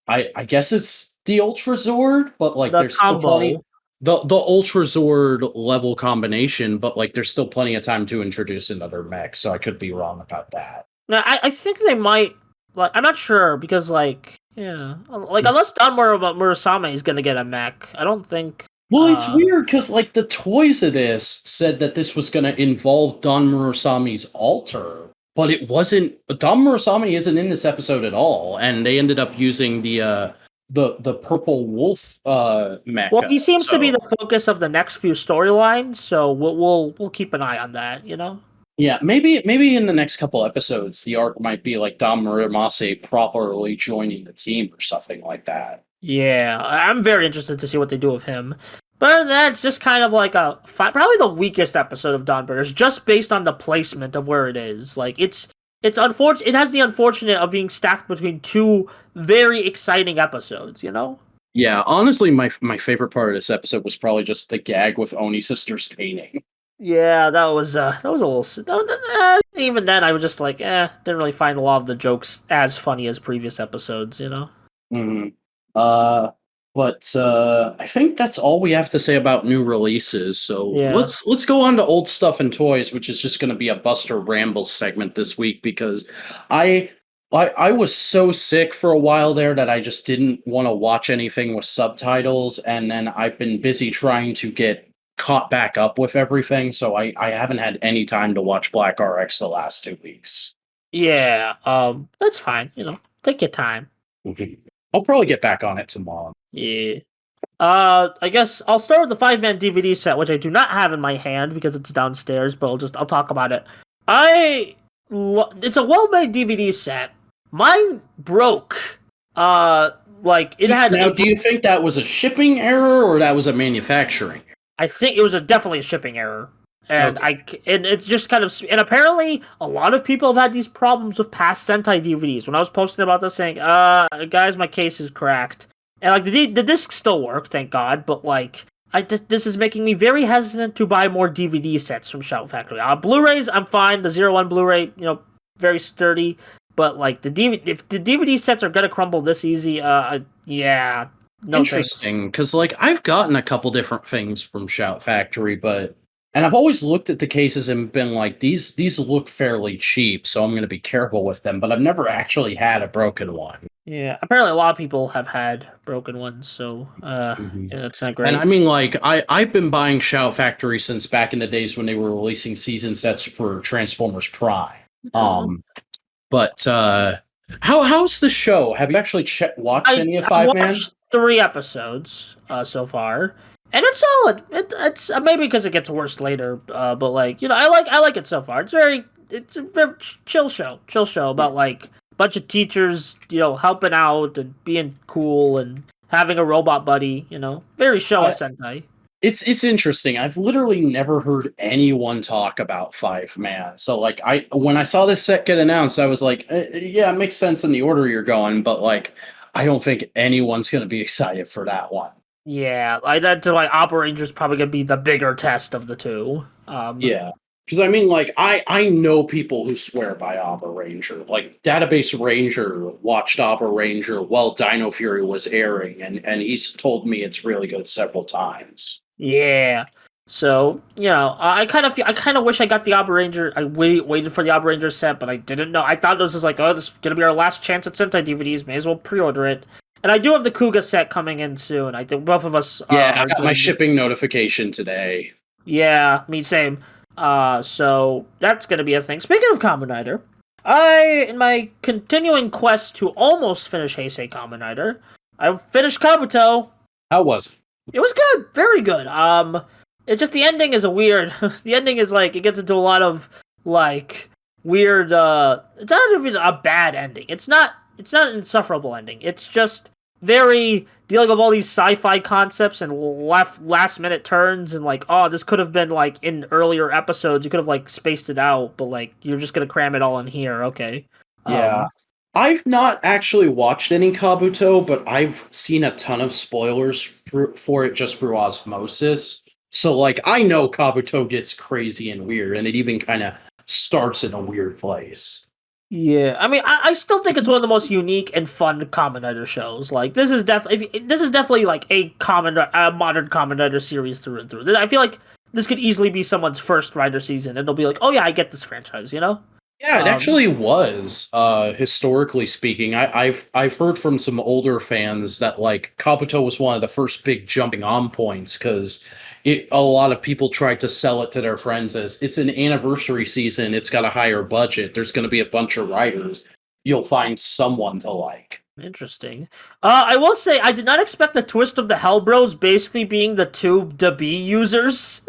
I guess it's the Ultra Zord, but like the there's still plenty combo. the Ultra Zord level combination, but like there's still plenty of time to introduce another mech, so I could be wrong about that. Now I think they might like I'm not sure because like yeah like unless Don Murasame is gonna get a mech, I don't think Well, it's weird because like the toys of this said that this was going to involve Don Murasame's altar, but it wasn't. Don Murasame isn't in this episode at all, and they ended up using the purple wolf well mecha. he seems to be So the focus of the next few storylines, so we'll keep an eye on that. yeah, maybe in the next couple episodes, the arc might be like Don Muramase properly joining the team or something like that. Yeah, I'm very interested to see what they do with him. But that's just kind of like probably the weakest episode of Dawn Breakers, just based on the placement of where it is. Like it's unfortunate. It has the unfortunate of being stacked between two very exciting episodes. Yeah, honestly, my favorite part of this episode was probably just the gag with Oni sisters painting. Yeah, that was a little. Even then, I was just like, didn't really find a lot of the jokes as funny as previous episodes. Mhm. Uh, but I think that's all we have to say about new releases. So Yeah. let's go on to old stuff and toys, which is just going to be a Buster Rambles segment this week because I I was so sick for a while there that I just didn't want to watch anything with subtitles, and then I've been busy trying to get caught back up with everything, so I haven't had any time to watch Black RX the last 2 weeks. Yeah. That's fine. Take your time. I'll probably get back on it tomorrow. Yeah. I guess I'll start with the 5-man DVD set, which I do not have in my hand because it's downstairs, but I'll talk about it. It's a well-made DVD set. Mine broke. Like it had. Now, do you think that was a shipping error or that was a manufacturing? I think it was definitely a shipping error, and Okay. and it's just kind of, and apparently a lot of people have had these problems with past Sentai DVDs. When I was posting about this, saying, guys, my case is cracked," and like the disc still work, thank God, but like. This is making me very hesitant to buy more DVD sets from Shout Factory. Blu-rays, I'm fine. The 01 Blu-ray, very sturdy. But like if the DVD sets are gonna crumble this easy, yeah, no thanks. Interesting, because like I've gotten a couple different things from Shout Factory, and I've always looked at the cases and been like, these look fairly cheap, so I'm going to be careful with them. But I've never actually had a broken one. Yeah, apparently a lot of people have had broken ones, so Mhm. yeah, that's not And great. I mean, like I've been buying Shout Factory since back in the days when they were releasing season sets for Transformers Prime. Uh, Um, but how's the show? Have you actually watched any of I've Five Man? watched 3 episodes so far, and it's solid. It's maybe because it gets worse later, but like I like it so far. It's a very chill show about like a bunch of teachers helping out and being cool and having a robot buddy. Very Showa Sentai. It's interesting. I've literally never heard anyone talk about Five Man. So like when I saw this set get announced, I was like, yeah, it makes sense in the order you're going, but like I don't think anyone's going to be excited for that one. Yeah, like that. Like Abaranger's probably gonna be the bigger test of the two. Yeah. Because I mean, like, I know people who swear by Abaranger. Like, Database Ranger watched Abaranger while Dino Fury was airing, and he's told me it's really good several times. Yeah. So, I kind of wish I got the Abaranger. I waited for the Abaranger set, but I didn't know. I thought this was like, oh, this is gonna be our last chance at Sentai DVDs. May as well pre-order it. And I do have the Kuga set coming in soon. I think both of us. Yeah, I got my shipping notification today. Yeah, me same. So that's gonna be a thing. Speaking of Kamen Rider, in my continuing quest to almost finish Heisei Kamen Rider, I finished Kabuto. How was it? It was good, very good. It's just the ending is a weird. The ending is like it gets into a lot of like weird. It's not even a bad ending. It's not an insufferable ending. It's just very dealing with all these sci-fi concepts and last minute turns and like, oh, this could have been like in earlier episodes. You could have like spaced it out, but like you're just gonna cram it all in here. Okay. Yeah. I've not actually watched any Kabuto, but I've seen a ton of spoilers for it just through osmosis. So, like, I know Kabuto gets crazy and weird, and it even kind of starts in a weird place. Yeah, I mean, I still think it's one of the most unique and fun Kamen Rider shows. Like, this is definitely like a modern Kamen Rider series through and through. I feel like this could easily be someone's first Rider season, and they'll be like, "Oh yeah, I get this franchise," you know? Yeah, it actually was. Historically speaking, I've heard from some older fans that like Kabuto was one of the first big jumping on points because a lot of people tried to sell it to their friends as it's an anniversary season. It's got a higher budget. There's going to be a bunch of writers. You'll find someone to like. Interesting. I will say I did not expect the twist of the Hell Bros basically being the two DB users.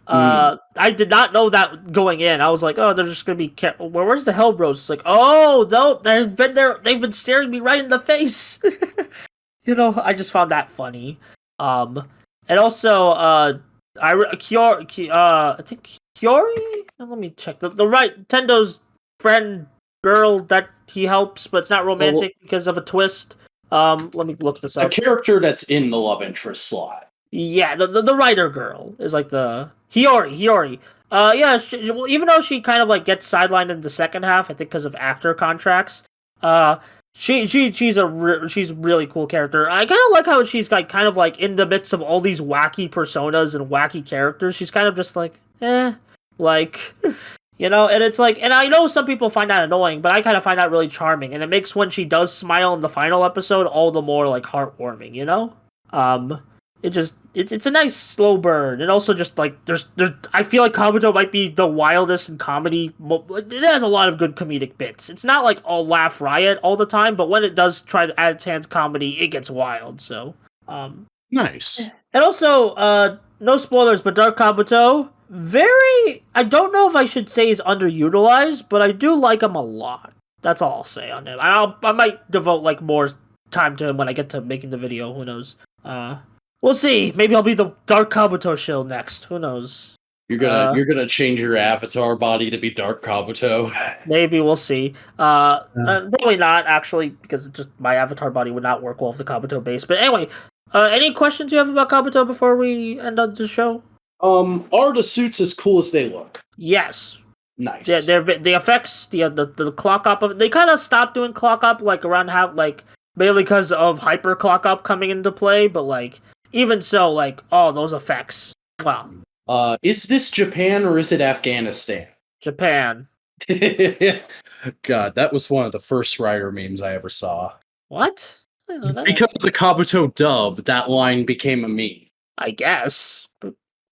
I did not know that going in. I was like, oh, they're just gonna be. Where's the Hell Bros? It's like, oh no, they've been there. They've been staring me right in the face. I just found that funny. And also, I think Kiori. Let me check the right Tendo's friend girl that he helps, but it's not romantic because of a twist. Let me look this up. A character that's in the love interest slot. Yeah, the writer girl is like the Hiyori. Yeah, even though she kind of like gets sidelined in the second half, I think because of actor contracts. She's a really cool character. I kind of like how she's like kind of like in the midst of all these wacky personas and wacky characters. She's kind of just like, like, and it's like, and I know some people find that annoying, but I kind of find that really charming, and it makes when she does smile in the final episode all the more like heartwarming. It's a nice slow burn, and also just like there's I feel like Kabuto might be the wildest in comedy. It has a lot of good comedic bits. It's not like all laugh riot all the time, but when it does try to add its hands comedy, it gets wild. So, nice. And also, no spoilers, but Dark Kabuto, I don't know if I should say he's underutilized, but I do like him a lot. That's all I'll say on him. I might devote like more time to him when I get to making the video. Who knows? We'll see. Maybe I'll be the Dark Kabuto shill next. Who knows? You're gonna change your avatar body to be Dark Kabuto. Maybe we'll see. Probably not actually, because just my avatar body would not work well with the Kabuto base. But anyway, any questions you have about Kabuto before we end on the show? Are the suits as cool as they look? Yes. Nice. Yeah, the effects, the clock up of it. They kind of stopped doing clock up like around mainly because of hyper clock up coming into play, but like. Even so, like, those effects. Wow. Is this Japan or is it Afghanistan? Japan. God, that was one of the first Rider memes I ever saw. What? Because of the Kabuto dub, that line became a meme. I guess.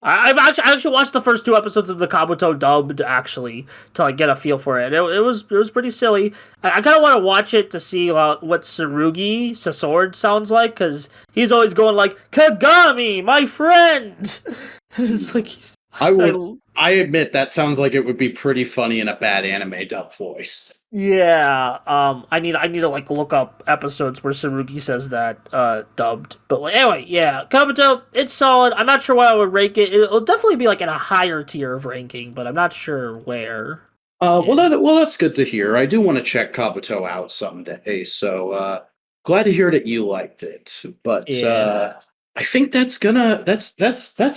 I've actually watched the first 2 episodes of the Kabuto dubbed actually to like get a feel for it. It was pretty silly. I kind of want to watch it to see what Tsurugi Sasord sounds like because he's always going like Kagami, my friend. It's like I admit that sounds like it would be pretty funny in a bad anime dub voice. Yeah, I need to like look up episodes where Tsurugi says that dubbed. But like, anyway, yeah, Kabuto, it's solid. I'm not sure what I would rank it. It'll definitely be like in a higher tier of ranking, but I'm not sure where. Well, that's good to hear. I do want to check Kabuto out someday. So glad to hear that you liked it. But I think that's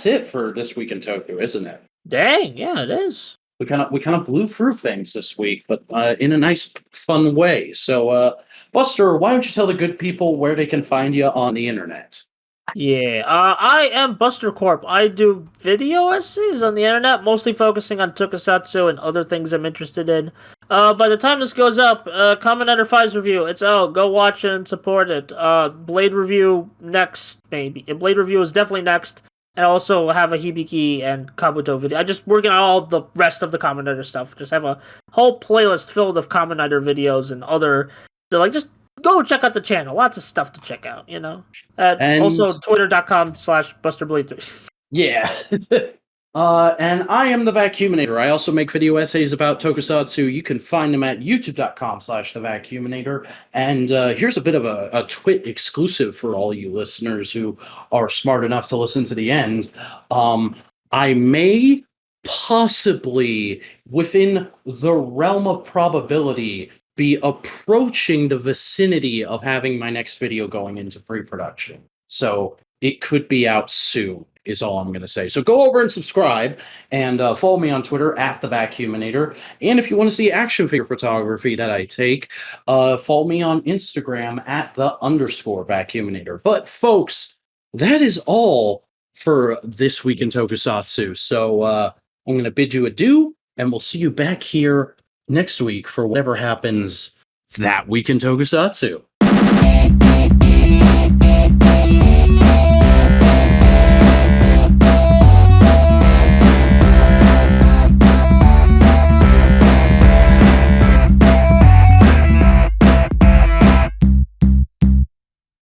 it for this week in Toku, isn't it? Dang, yeah, it is. we kind of blew through things this week, but in a nice, fun way. So, Buster, why don't you tell the good people where they can find you on the internet? Yeah, I am Buster Corp. I do video essays on the internet, mostly focusing on tokusatsu and other things I'm interested in. By the time this goes up, Kamen Rider 5's review, it's out. Go watch it and support it. Blade review next, maybe. Blade review is definitely next. And I also have a Hibiki and Kabuto video. I just working on all the rest of the Kamen Rider stuff. Just have a whole playlist filled of Kamen Rider videos and other, so like, just go check out the channel. Lots of stuff to check out, And also, twitter.com/BusterBlade3. yeah. And I am the Vacuuminator. I also make video essays about tokusatsu. You can find them at youtube.com/thevacuuminator. And here's a bit of a TWIT exclusive for all you listeners who are smart enough to listen to the end. I may possibly, within the realm of probability, be approaching the vicinity of having my next video going into pre-production. So it could be out soon, is all I'm going to say. So go over and subscribe, and follow me on Twitter at the Vacuuminator. And if you want to see action figure photography that I take, follow me on Instagram at _Vacuuminator. But folks, that is all for this week in Tokusatsu. So I'm going to bid you adieu, and we'll see you back here next week for whatever happens that week in Tokusatsu.